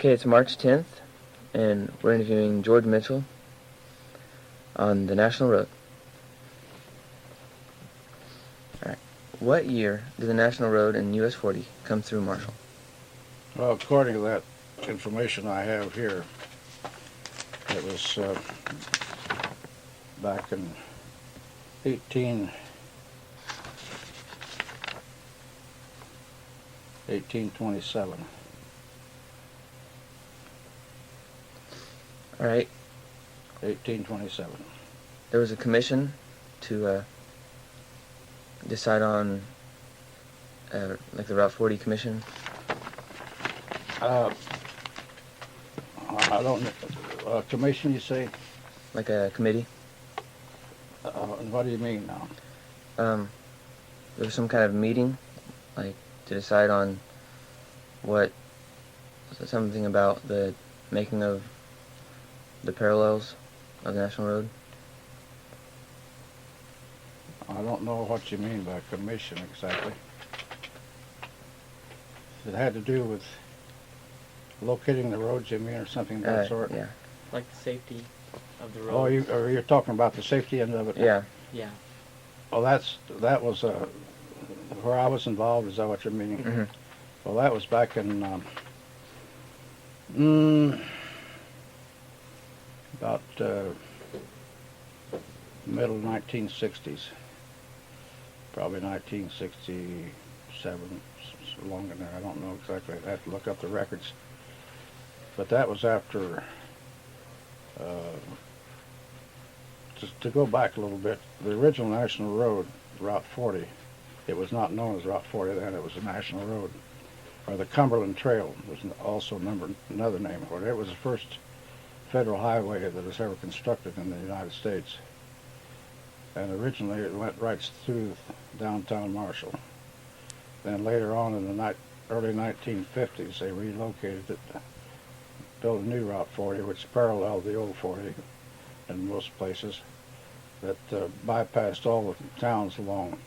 Okay, it's March 10th, and we're interviewing George Mitchell on the National Road. Alright, what year did the National Road in US 40 come through Marshall? Well, according to that information I have here, it was back in 1827. Alright, 1827. there was a commission to decide on, like the Route 40 Commission. I don't know. Commission, you say? Like a committee. And what do you mean now? There was some kind of meeting, like to decide on something about the making of the parallels of the National Road. I don't know what you mean by commission exactly. It had to do with locating the roads, you mean, or something of that sort? Yeah. Like the safety of the road. Oh, you're talking about the safety end of it? Yeah. Yeah. Well, that was where I was involved. Is that what you're meaning? Mm-hmm. Well, that was back in about middle 1960s, probably 1967, along in there. I don't know exactly. I'd have to look up the records. But that was after. Just to go back a little bit, the original National Road, Route 40, it was not known as Route 40 then. It was a National Road, or the Cumberland Trail was also another name for it. It was the first federal highway that was ever constructed in the United States. And originally it went right through downtown Marshall. Then later on in the early 1950s, they relocated it, built a new Route 40, which paralleled the old 40 in most places, that bypassed all the towns along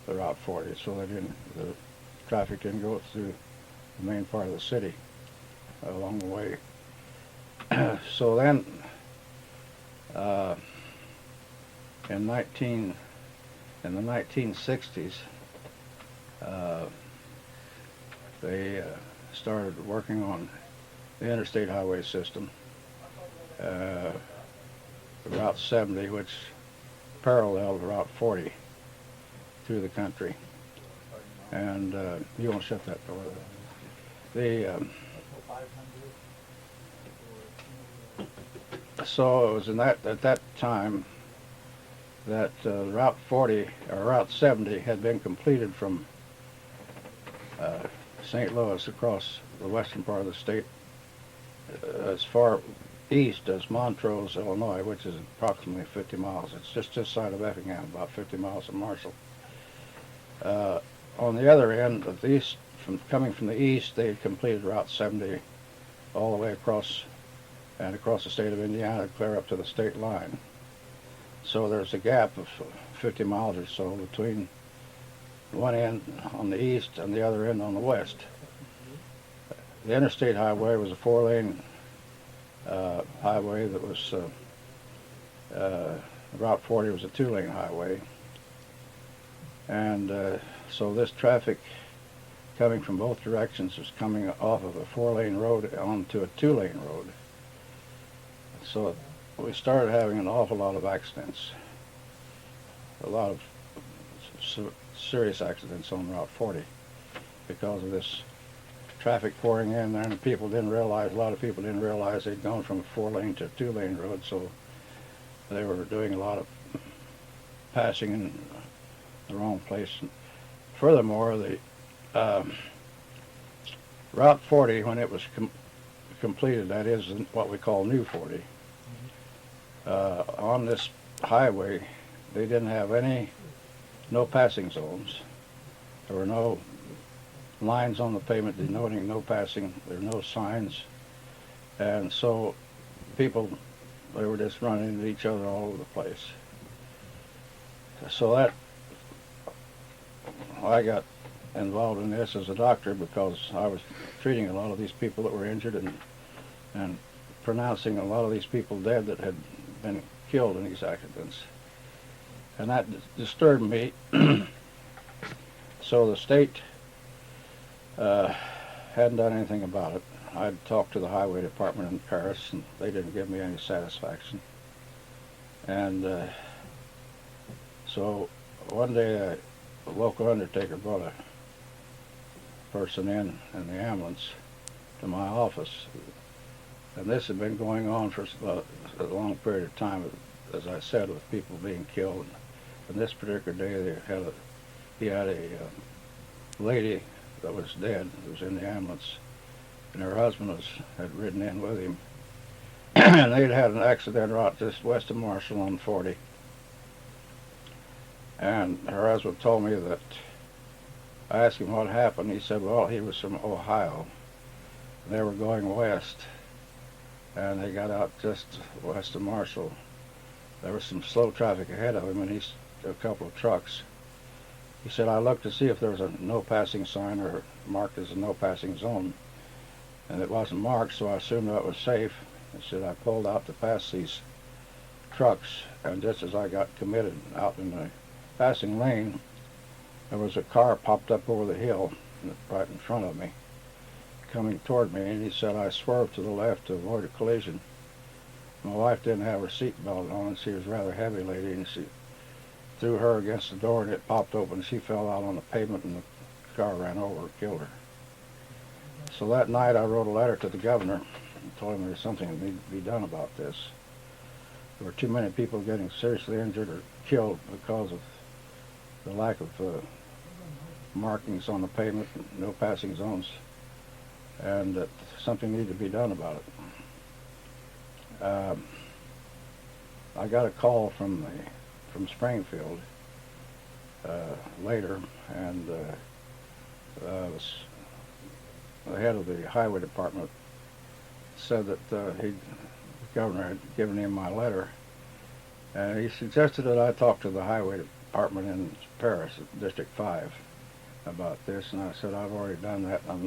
the Route 40, so the traffic didn't go through the main part of the city along the way. So then, in the 1960s, they started working on the interstate highway system, Route 70, which paralleled Route 40 through the country. And you won't shut that door. So it was at that time that Route 40 or Route 70 had been completed from St. Louis across the western part of the state as far east as Montrose, Illinois, which is approximately 50 miles. It's just this side of Effingham, about 50 miles from Marshall. On the other end, coming from the east, they had completed Route 70 all the way across the state of Indiana, clear up to the state line. So there's a gap of 50 miles or so between one end on the east and the other end on the west. The interstate highway was a 4-lane highway that was Route 40 was a 2-lane highway, and so this traffic coming from both directions was coming off of a 4-lane road onto a 2-lane road. So we started having an awful lot of accidents, a lot of serious accidents on Route 40 because of this traffic pouring in there, and a lot of people didn't realize they'd gone from a 4-lane to a 2-lane road, so they were doing a lot of passing in the wrong place. Furthermore, the Route 40, when it was completed, that is what we call New 40, on this highway, they didn't have no passing zones. There were no lines on the pavement denoting no passing. There were no signs. And so people, they were just running into each other all over the place. So I got involved in this as a doctor because I was treating a lot of these people that were injured and pronouncing a lot of these people dead that had been killed in these accidents. And that disturbed me. So the state hadn't done anything about it. I'd talked to the highway department in Paris, and they didn't give me any satisfaction. And so one day a local undertaker brought a person in the ambulance to my office. And this had been going on for a long period of time, as I said, with people being killed. And this particular day, he had a lady that was dead, who was in the ambulance, and her husband had ridden in with him. And they'd had an accident right just west of Marshall on 40. And her husband told me that, I asked him what happened. He said, well, he was from Ohio. They were going west, and they got out just west of Marshall. There was some slow traffic ahead of him, and a couple of trucks. He said, I looked to see if there was a no passing sign or marked as a no passing zone, and it wasn't marked, so I assumed that was safe. He said, I pulled out to pass these trucks, and just as I got committed out in the passing lane, there was a car popped up over the hill right in front of me, coming toward me, and he said I swerved to the left to avoid a collision. My wife didn't have her seatbelt on, and she was a rather heavy lady, and she threw her against the door, and it popped open. She fell out on the pavement, and the car ran over and killed her. So that night I wrote a letter to the governor and told him there's something that needed to be done about this. There were too many people getting seriously injured or killed because of the lack of markings on the pavement, no passing zones, and that something needed to be done about it. I got a call from Springfield later, and the head of the highway department said that the governor had given him my letter, and he suggested that I talk to the highway department in Paris, District 5, about this, and I said, I've already done that. I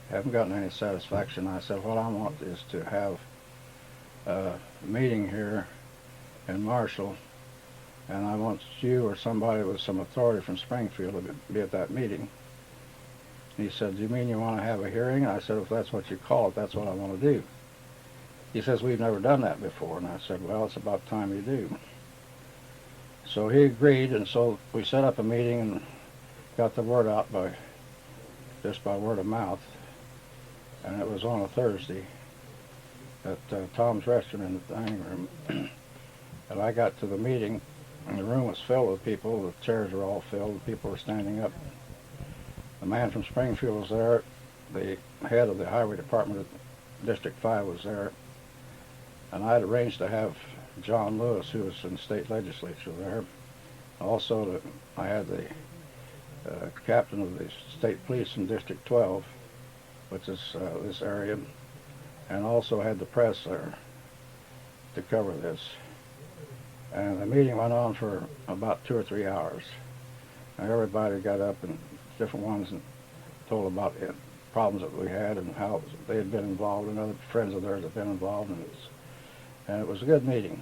haven't gotten any satisfaction. I said, what I want is to have a meeting here in Marshall, and I want you or somebody with some authority from Springfield to be at that meeting. He said, do you mean you want to have a hearing? And I said, if that's what you call it, that's what I want to do. He says, we've never done that before. And I said, well, it's about time you do. So he agreed, and so we set up a meeting and got the word out just by word of mouth. And it was on a Thursday at Tom's Restaurant in the dining room. And I got to the meeting, and the room was filled with people. The chairs were all filled. People were standing up. The man from Springfield was there. The head of the highway department at District 5 was there. And I had arranged to have John Lewis, who was in the state legislature, there. Also, I had the captain of the state police in District 12, which is this area, and also had the press there to cover this. And the meeting went on for about 2 or 3 hours. And everybody got up, and different ones, and told about the problems that we had and how they had been involved, and other friends of theirs had been involved in this. And it was a good meeting.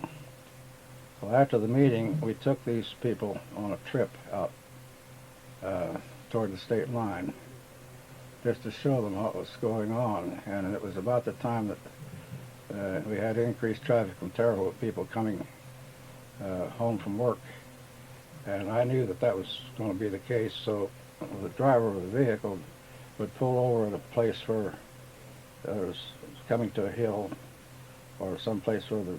Well, after the meeting, we took these people on a trip out toward the state line just to show them what was going on. And it was about the time that we had increased traffic from Terre Haute, people coming home from work. And I knew that that was going to be the case, so the driver of the vehicle would pull over at a place where it was coming to a hill or some place where the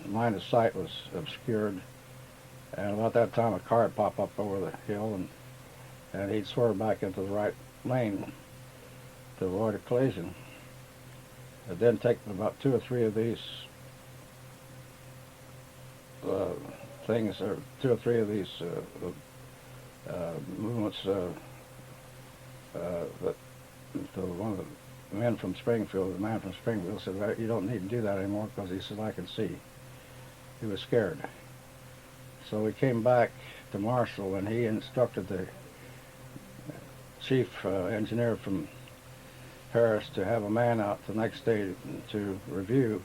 line of sight was obscured. And about that time, a car would pop up over the hill, and he'd swerve back into the right lane to avoid a collision. It then take about 2 or 3 of these things, or 2 or 3 of these movements that one of the men from Springfield, the man from Springfield said, well, you don't need to do that anymore, because he said, I can see. He was scared. So we came back to Marshall, and he instructed the chief engineer from Paris to have a man out the next day to review,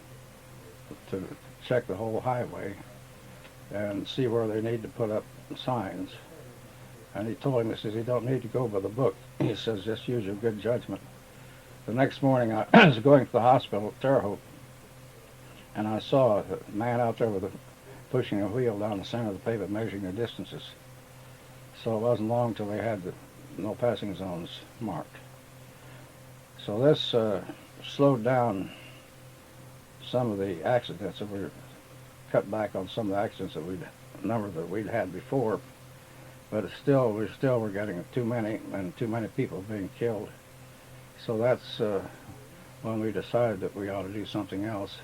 to check the whole highway and see where they need to put up signs. And he told him, he says, you don't need to go by the book. He says, just use your good judgment. The next morning I was going to the hospital at Terre Haute, and I saw a man out there pushing a wheel down the center of the pavement measuring the distances. So it wasn't long till they had the no passing zones marked. So this slowed down some of the accidents, that we cut back on some of the accidents that we'd had before, but we still were getting too many people being killed. So that's when we decided that we ought to do something else.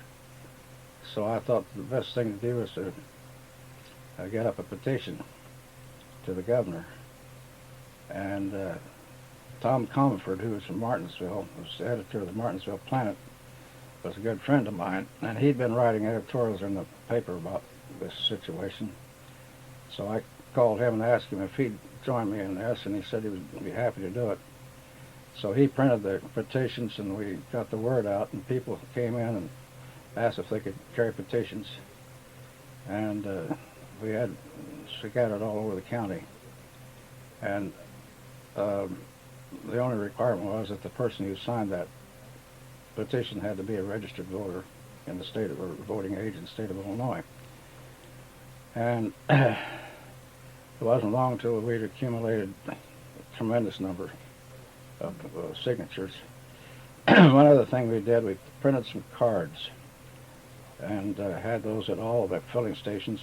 So I thought the best thing to do was to get up a petition to the governor. And Tom Comerford, who was from Martinsville, was the editor of the Martinsville Planet, was a good friend of mine, and he'd been writing editorials in the paper about this situation. So I called him and asked him if he'd join me in this, and he said he would be happy to do it. So he printed the petitions, and we got the word out, and people came in and asked if they could carry petitions. And we had scattered all over the county. And the only requirement was that the person who signed that petition had to be a registered voter in the state or voting age in the state of Illinois. And it wasn't long until we'd accumulated a tremendous number of signatures. One other thing we did, we printed some cards and had those at all the filling stations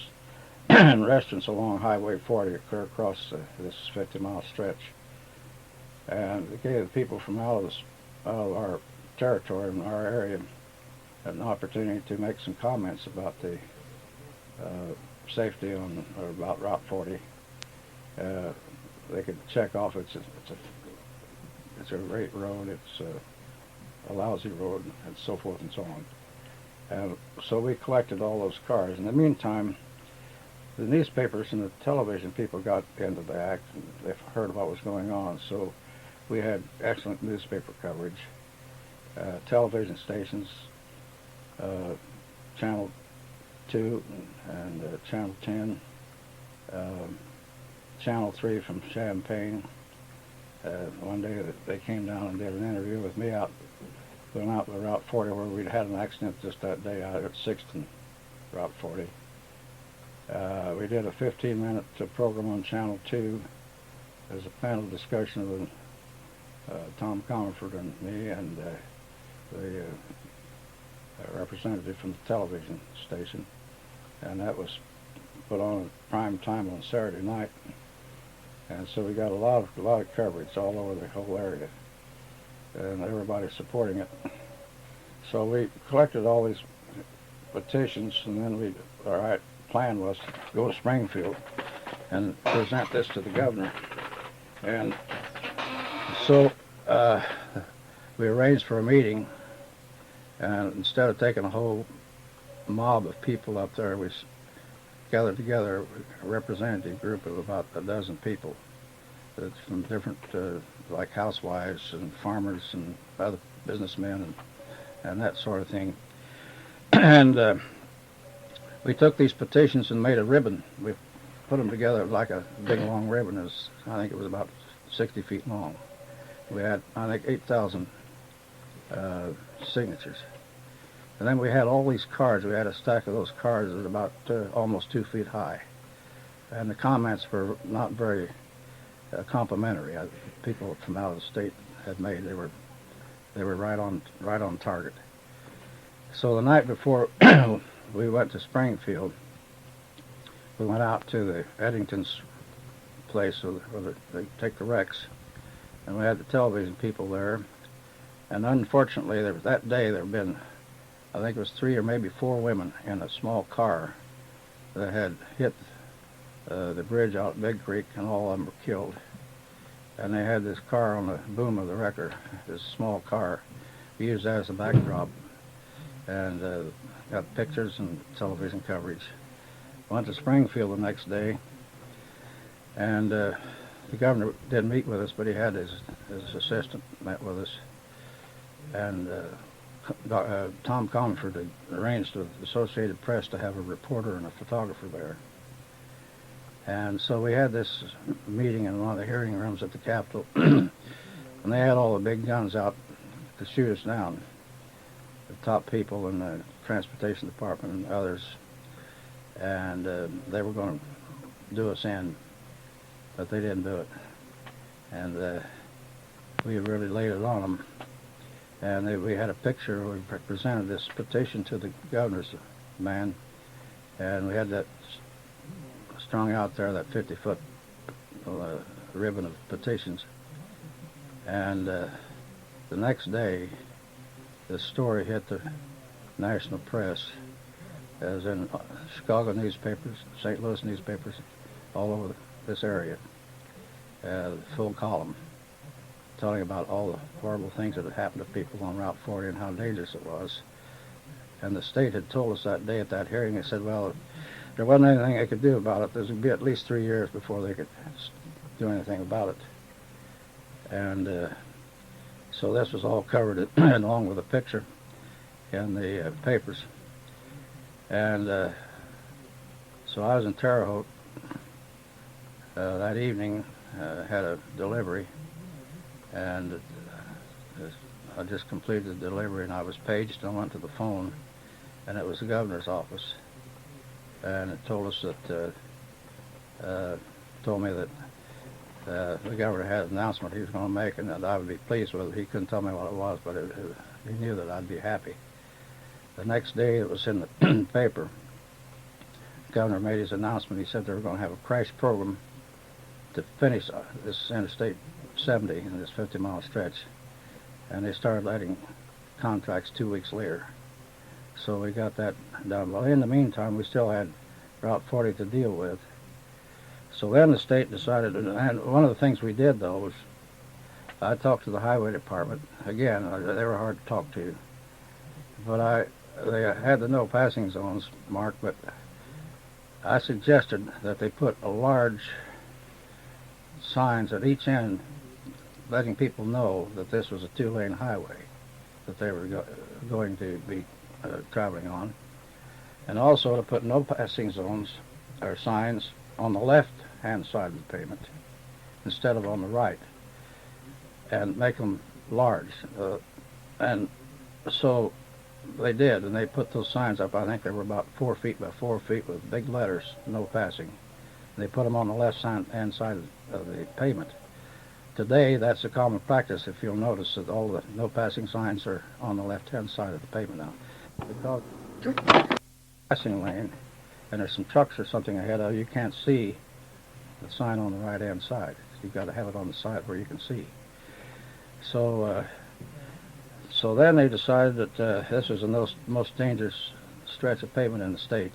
and restaurants along Highway 40 clear across this 50-mile stretch. And it gave the people from out of our territory and our area an opportunity to make some comments about the safety or about Route 40. They could check off it's a great road, it's a lousy road, and so forth and so on. And so we collected all those cards. In the meantime, the newspapers and the television people got into the act, and they heard what was going on. So we had excellent newspaper coverage, television stations, Channel 2 and Channel 10, Channel 3 from Champaign. One day they came down and did an interview with me going out the Route 40 where we'd had an accident just that day out at 6th and Route 40. We did a 15-minute program on Channel 2 as a panel discussion with Tom Comerford and me and the representative from the television station, and that was put on at prime time on Saturday night. And so we got a lot of coverage all over the whole area, and everybody supporting it. So we collected all these petitions, and then our plan was to go to Springfield and present this to the governor. And so we arranged for a meeting, and instead of taking a whole mob of people up there, we gathered together a representative group of about a dozen people from different, like housewives and farmers and other businessmen and that sort of thing. And we took these petitions and made a ribbon. We put them together like a big long ribbon. I think it was about 60 feet long. We had, I think, 8,000 signatures. And then we had all these cards. We had a stack of those cards that was about almost 2 feet high. And the comments were not very complimentary. People from out of the state had made. They were right on target. So the night before we went to Springfield, we went out to the Eddington's place where they take the wrecks, and we had the television people there. And unfortunately, that day there had been, I think it was 3 or maybe 4 women in a small car that had hit the bridge out at Big Creek, and all of them were killed. And they had this car on the boom of the wrecker, this small car. We used that as a backdrop, and got pictures and television coverage. Went to Springfield the next day, and the governor didn't meet with us, but he had his assistant met with us. and Tom Comfort had arranged with the Associated Press to have a reporter and a photographer there. And so we had this meeting in one of the hearing rooms at the Capitol, and they had all the big guns out to shoot us down. The top people in the Transportation Department and others, and they were going to do us in, but they didn't do it. And we really laid it on them. And we had a picture. We presented this petition to the governor's man, and we had that strung out there, that 50-foot ribbon of petitions. And the next day, the story hit the national press, as in Chicago newspapers, St. Louis newspapers, all over this area, full column, telling about all the horrible things that had happened to people on Route 40 and how dangerous it was. And the state had told us that day at that hearing, they said, well, there wasn't anything they could do about it. There would be at least 3 years before they could do anything about it. And so this was all covered along with a picture in the papers. And so I was in Terre Haute that evening, had a delivery, and I just completed the delivery, and I was paged, and I went to the phone, and it was the governor's office, and it told us that, told me that the governor had an announcement he was going to make, and that I would be pleased with it. He couldn't tell me what it was, but he knew that I'd be happy. The next day, it was in the paper. The governor made his announcement. He said they were going to have a crash program to finish this Interstate 70 in this 50-mile stretch, and they started letting contracts 2 weeks later. So we got that done. Well, in the meantime, we still had Route 40 to deal with. So then the state decided, and one of the things we did, though, was I talked to the highway department. Again, they were hard to talk to, but they had the no passing zones marked, but I suggested that they put a large signs at each end letting people know that this was a 2-lane highway that they were going to be traveling on, and also to put no passing zones or signs on the left-hand side of the pavement instead of on the right, and make them large. And so they did, and they put those signs up. I think they were about 4 feet by 4 feet with big letters, no passing. And they put them on the left-hand side of the pavement. Today, that's a common practice. If you'll notice that all the no passing signs are on the left-hand side of the pavement now. Because passing lane, and there's some trucks or something ahead of you, you can't see the sign on the right-hand side. You've got to have it on the side where you can see. So, so then they decided that this was the most dangerous stretch of pavement in the state.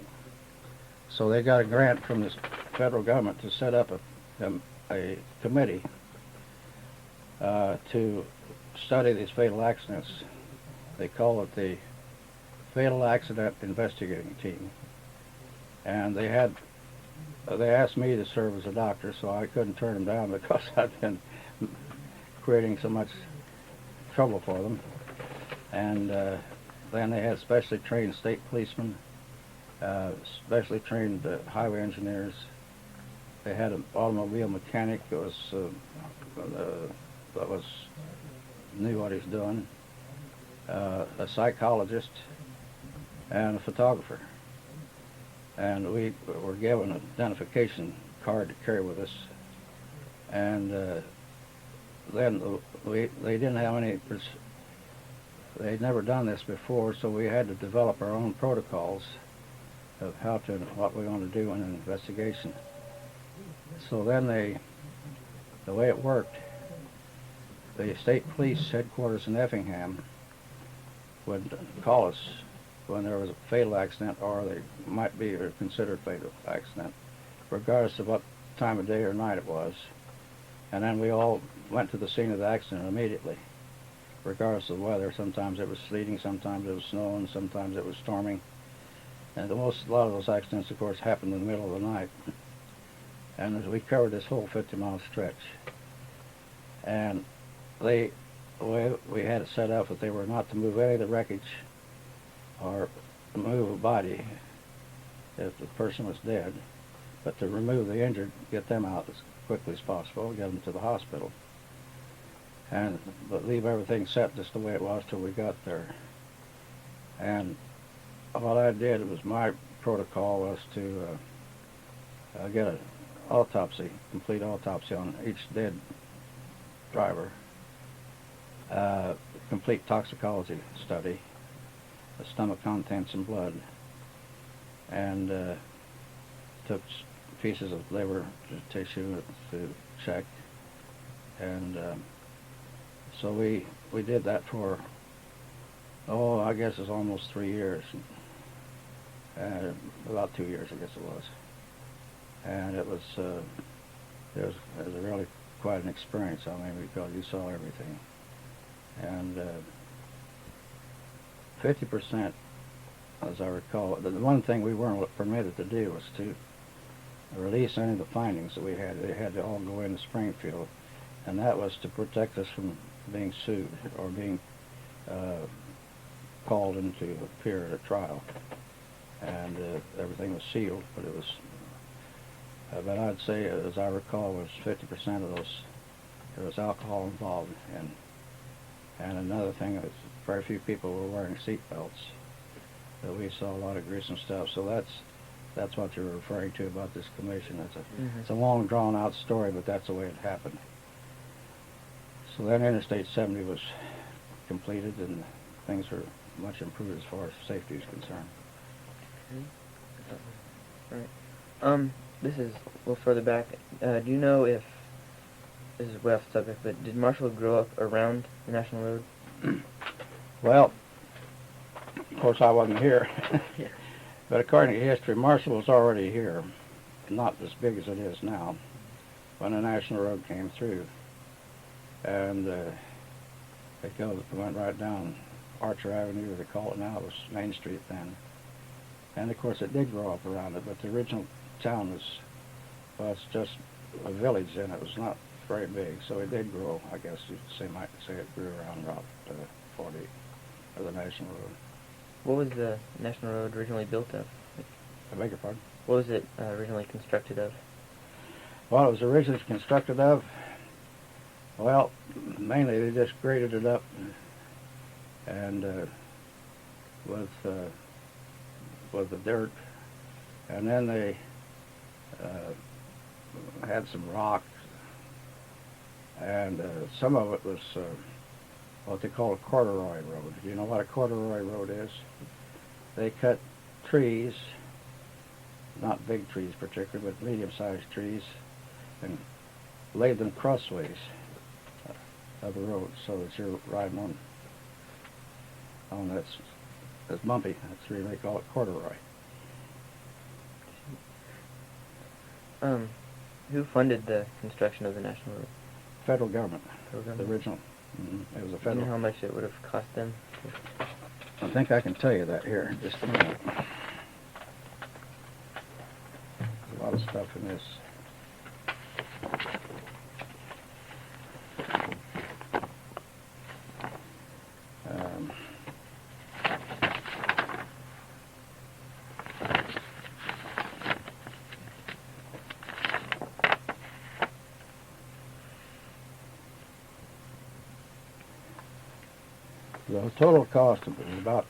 So they got a grant from the federal government to set up a committee to study these fatal accidents. They call it the Fatal Accident Investigating Team. And they asked me to serve as a doctor, so I couldn't turn them down because I'd been creating so much trouble for them. And then they had specially trained state policemen, specially trained highway engineers. They had an automobile mechanic that knew what he was doing, a psychologist, and a photographer. And we were given an identification card to carry with us. And then they didn't have any, they'd never done this before, so we had to develop our own protocols of what we're going to do in an investigation. So then the way it worked, the state police headquarters in Effingham would call us when there was a fatal accident, or they might be a considered fatal accident, regardless of what time of day or night it was. And then we all went to the scene of the accident immediately, regardless of the weather. Sometimes it was sleeting, sometimes it was snowing, sometimes it was storming. And a lot of those accidents, of course, happened in the middle of the night. And we covered this whole 50-mile stretch. And they the way we had it set up that they were not to move any of the wreckage or move a body if the person was dead, but to remove the injured, get them out as quickly as possible, get them to the hospital, but leave everything set just the way it was till we got there. And what I did was my protocol was to get an autopsy, complete autopsy on each dead driver, complete toxicology study, the stomach contents and blood, and took pieces of liver tissue to check, and so we did that for, I guess it's almost 3 years, about 2 years I guess it was, and it was really quite an experience. I mean, because you saw everything, and 50%, as I recall, the one thing we weren't permitted to do was to release any of the findings that we had. They had to all go into Springfield, and that was to protect us from being sued or being called in to appear at a trial. And everything was sealed, but it was, but I'd say, as I recall, was 50% of those, there was alcohol involved, and another thing is very few people were wearing seat belts. So we saw a lot of gruesome stuff. So that's what you're referring to about this commission. It's a long, drawn-out story, but that's the way it happened. So then Interstate 70 was completed, and things were much improved as far as safety is concerned. Right. This is a little further back. Do you know if, this is way off the subject, but did Marshall grow up around the National Road? Well, of course I wasn't here, Yeah. but according to history, Marshall was already here, not as big as it is now, when the National Road came through. And it went right down Archer Avenue, they call it now. It was Main Street then. And of course it did grow up around it, but the original town was just a village, and it was not very big, so it did grow. I guess you might say it grew around Route 40, or the National Road. What was the National Road originally built of? I beg your pardon? What was it originally constructed of? Well, it was originally constructed of, well, mainly they just graded it up and with the dirt, and then they had some rock, and some of it was what they call a corduroy road. Do you know what a corduroy road is? They cut trees, not big trees particularly, but medium-sized trees, and laid them crossways of the road so that you're riding on that's bumpy. That's why they call it corduroy. Who funded the construction of the National Road? Federal government. Federal The government? original. It was a Do you federal. know how much it would have cost them? I think I can tell you that here in just a minute. There's a lot of stuff in this. The total cost is about,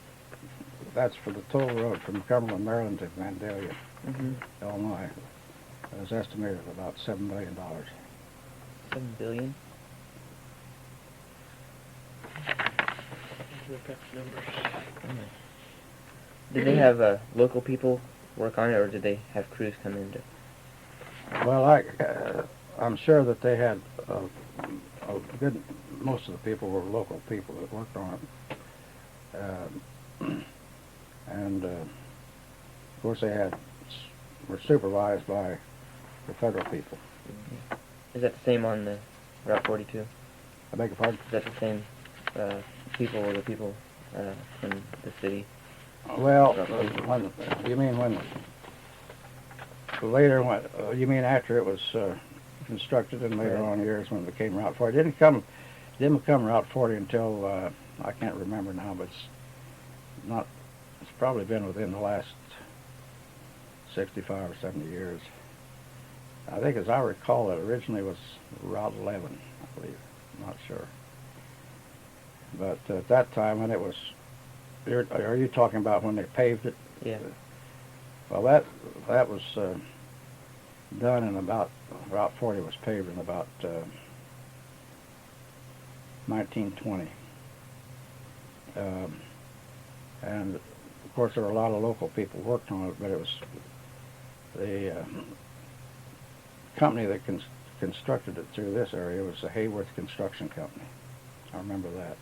that's for the total road from Cumberland, Maryland to Vandalia, Illinois. It was estimated at about $7 million. $7 billion? Did they have local people work on it, or did they have crews come in to? Well, I'm sure that they had a good, most of the people were local people that worked on it. And of course they were supervised by the federal people. Is that the same on the Route 42? I beg your pardon? Is that the same people, or the people from the city? Well, you mean when later, you mean after it was constructed, and later on years when it became Route 40? It Didn't become Route 40 until, I can't remember now, but it's probably been within the last 65 or 70 years. I think, as I recall, it originally was Route 11, I believe. I'm not sure. But at that time, when it was, are you talking about when they paved it? Yeah. Well, that was done in about, Route 40 was paved in about 1920. And of course, there were a lot of local people worked on it, but it was the company that constructed it through this area was the Hayworth Construction Company. I remember that.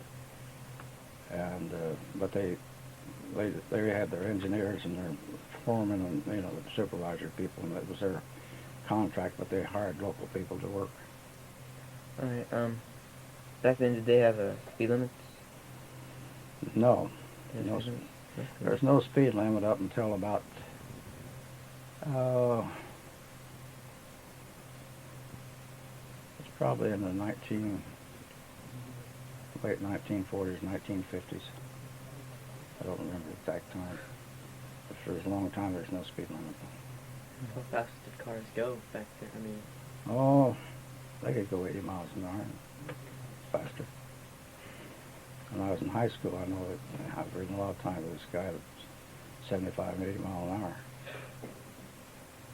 And but they had their engineers and their foremen and the supervisor people, and that was their contract. But they hired local people to work. All right. Back then, did they have speed limits? No, Yes, no, speed limits? there's no speed limit up until about it's probably in the late 1940s, 1950s. I don't remember the exact time. But for a long time, there's no speed limit. How fast did cars go back there? I mean, Oh, they could go 80 miles an hour and faster. When I was in high school, I know that I've ridden a lot of time with this guy that's 75 and 80 miles an hour.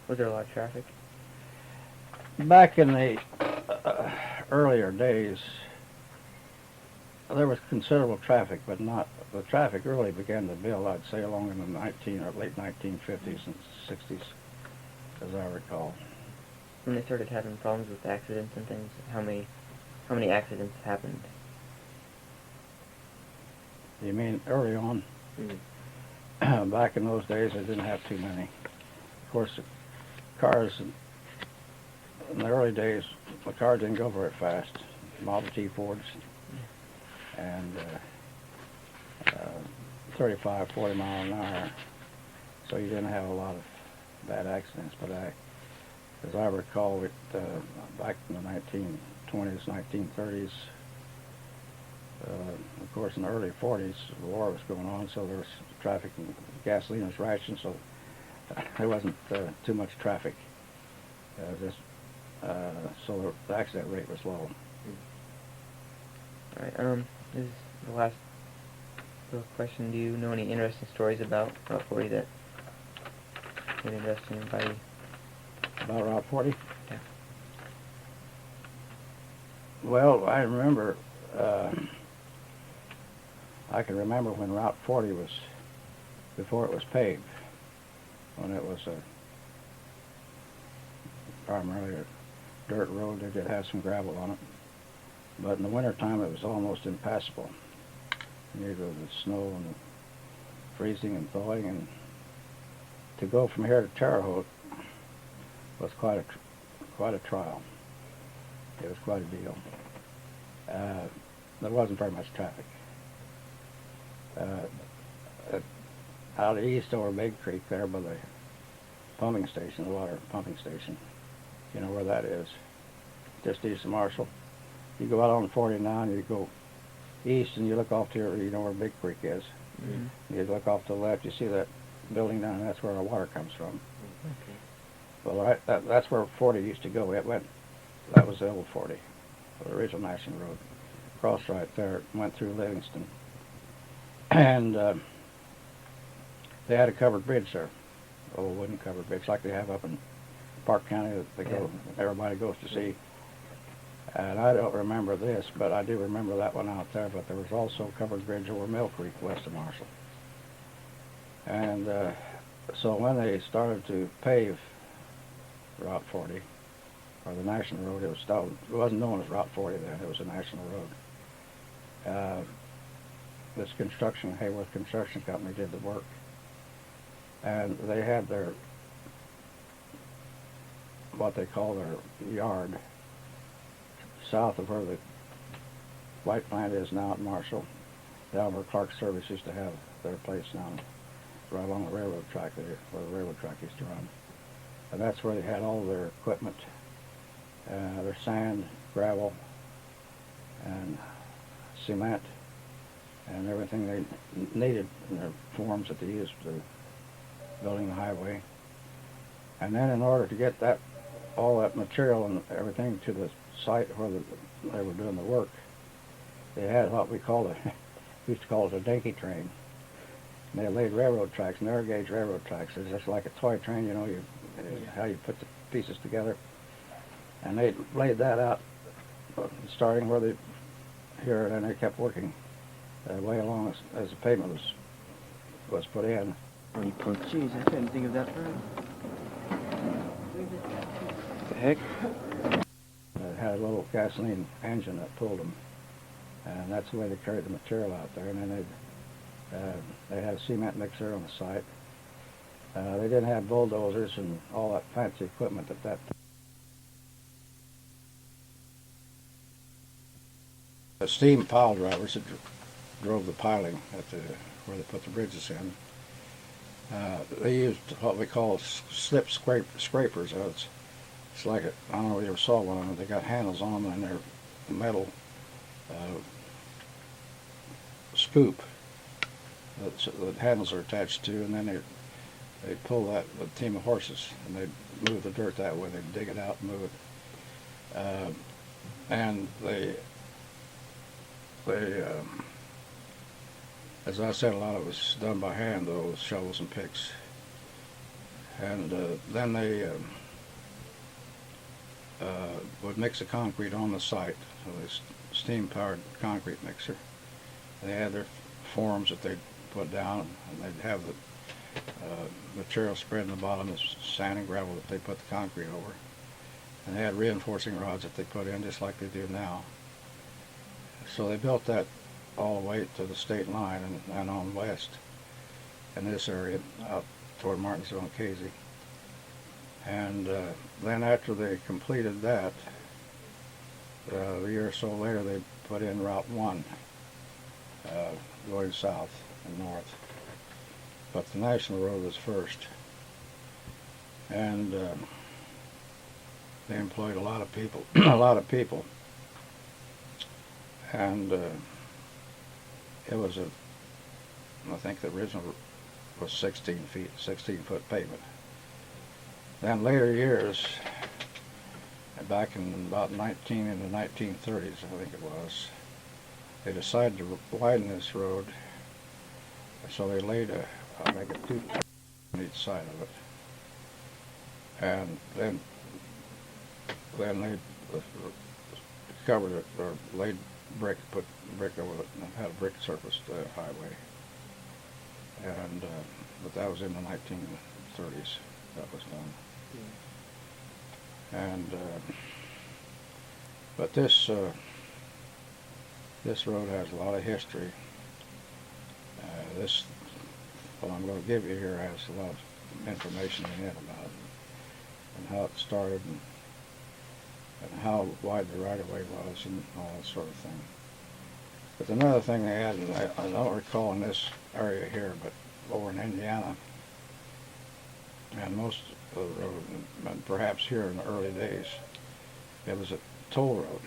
Was there a lot of traffic? Back in the earlier days, there was considerable traffic, but the traffic really began to build, I'd say, along in the late 1950s and 60s, as I recall. When they started having problems with accidents and things, how many accidents happened? You mean early on? mm. Back in those days, they didn't have too many. Of course, the cars in the early days, the cars didn't go very fast. Model T Fords and 35, 40 mile an hour. So you didn't have a lot of bad accidents. But as I recall, back in the 1920s, 1930s, of course, in the early 40s, the war was going on, so there was traffic and gasoline was rationed, so there wasn't too much traffic. So the accident rate was low. All right. This is the last little question. Do you know any interesting stories about Route 40 that would interest anybody? About Route 40? Yeah. Well, I remember, I can remember when Route 40 was, before it was paved, when it was primarily a dirt road. They did have some gravel on it. But in the wintertime, it was almost impassable. Neither the snow and the freezing and thawing. And to go from here to Terre Haute was quite a trial. It was quite a deal. There wasn't very much traffic. Out east over Big Creek there by the pumping station, the water pumping station, you know where that is, just east of Marshall. You go out on 49, you go east and you look off to you know where Big Creek is. Mm-hmm. You look off to the left, you see that building down, and that's where our water comes from. Okay. Well, that's where 40 used to go. That was the old 40, the original National Road. Crossed right there, went through Livingston. And they had a covered bridge there, old wooden covered bridge, like they have up in Park County that everybody goes to see. And I don't remember this, but I do remember that one out there. But there was also a covered bridge over Mill Creek, west of Marshall. And so when they started to pave Route 40, or the National Road, it wasn't known as Route 40 then, it was a National Road. This Hayworth Construction Company did the work. And they had what they call their yard, south of where the white plant is now at Marshall, down where Clark Service used to have their place down, right along the railroad track there, where the railroad track used to run. And that's where they had all their equipment, their sand, gravel, and cement and everything they needed in their forms that they used for building the highway. And then in order to get that all that material and everything to the site where they were doing the work, they had what we used to call it a dinky train. And they laid railroad tracks, narrow gauge railroad tracks. It's just like a toy train, you know, how you put the pieces together. And they laid that out, starting where they here, and they kept working way along as the pavement was put in. Oh, you poor jeez, I couldn't think of that for the heck? It had a little gasoline engine that pulled them, and that's the way they carried the material out there. And then they had a cement mixer on the site. They didn't have bulldozers and all that fancy equipment at that time. The steam pile drivers that drove the piling at where they put the bridges in, they used what we call slip scrapers. It's like I don't know if you ever saw one of them. They got handles on them and they're metal scoop that the handles are attached to, and then they pull that with a team of horses and they move the dirt that way. They dig it out and move it, and they as I said, a lot of it was done by hand, though, with shovels and picks. And then they would mix the concrete on the site, so this steam-powered concrete mixer. They had their forms that they'd put down, and they'd have the material spread in the bottom, as sand and gravel that they put the concrete over. And they had reinforcing rods that they put in, just like they do now. So they built that all the way to the state line and on west in this area out toward Martinsville and Casey. And then after they completed that, a year or so later, they put in Route 1 going south and north. But the National Road was first. And they employed a lot of people, a lot of people. And it was I think the original was 16-foot pavement. Then later years, back in about in the 1930s, I think it was, they decided to widen this road, so they laid I think a 2 on each side of it. And then they covered it, or laid put brick over it, and had a brick surfaced highway. And but that was in the 1930s that was done. And but this road has a lot of history. What I'm going to give you here has a lot of information in it about it, and how it started, and how wide the right-of-way was, and all that sort of thing. But another thing they had, and I don't recall in this area here, but over in Indiana, and most of the road, and perhaps here in the early days, it was a toll road.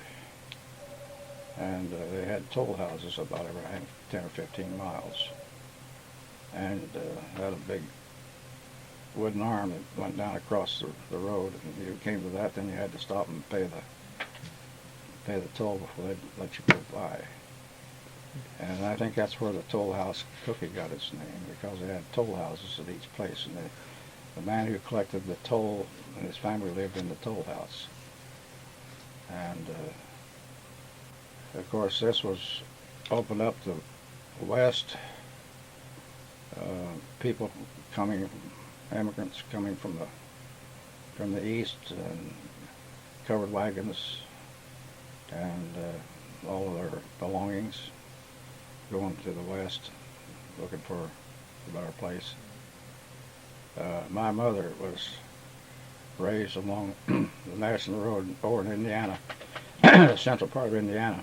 And they had toll houses about every 10 or 15 miles. And had a big wooden arm that went down across the road. And if you came to that, then you had to stop and pay the toll before they'd let you go by. And I think that's where the toll house cookie got its name, because they had toll houses at each place. And the man who collected the toll and his family lived in the toll house. And of course, this was opened up to the west. People immigrants coming from the east, and covered wagons, and all of their belongings going to the west, looking for a better place. My mother was raised along the National Road over in Indiana, the central part of Indiana,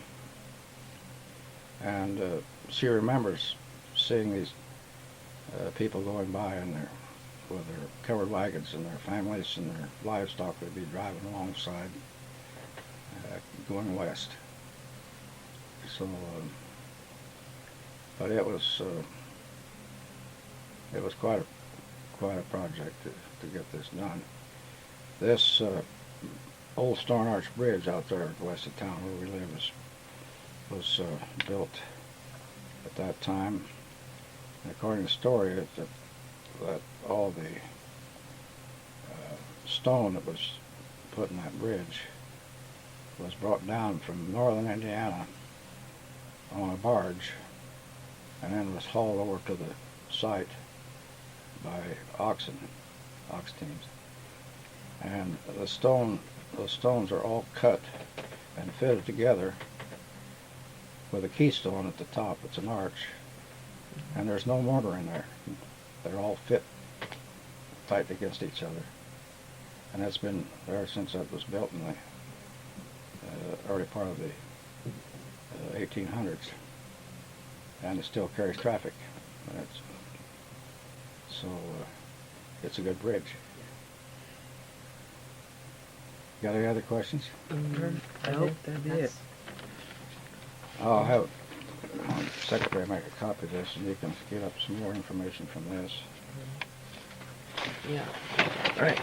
and she remembers seeing these people going by with their covered wagons and their families and their livestock would be driving alongside, going west. So, but it was quite a project to get this done. This old Stone Arch Bridge out there west of town where we live was built at that time. And according to the story, that all the stone that was put in that bridge was brought down from northern Indiana on a barge and then was hauled over to the site by ox teams. And those stones are all cut and fitted together with a keystone at the top. It's an arch, and there's no mortar in there. They're all fit tight against each other, and that's been there since that was built in the early part of the 1800s, and it still carries traffic. It's a good bridge. Got any other questions? I Nope, think that'd be it. that's- I'll have my secretary make a copy of this, and you can get up some more information from this. Yeah. All right.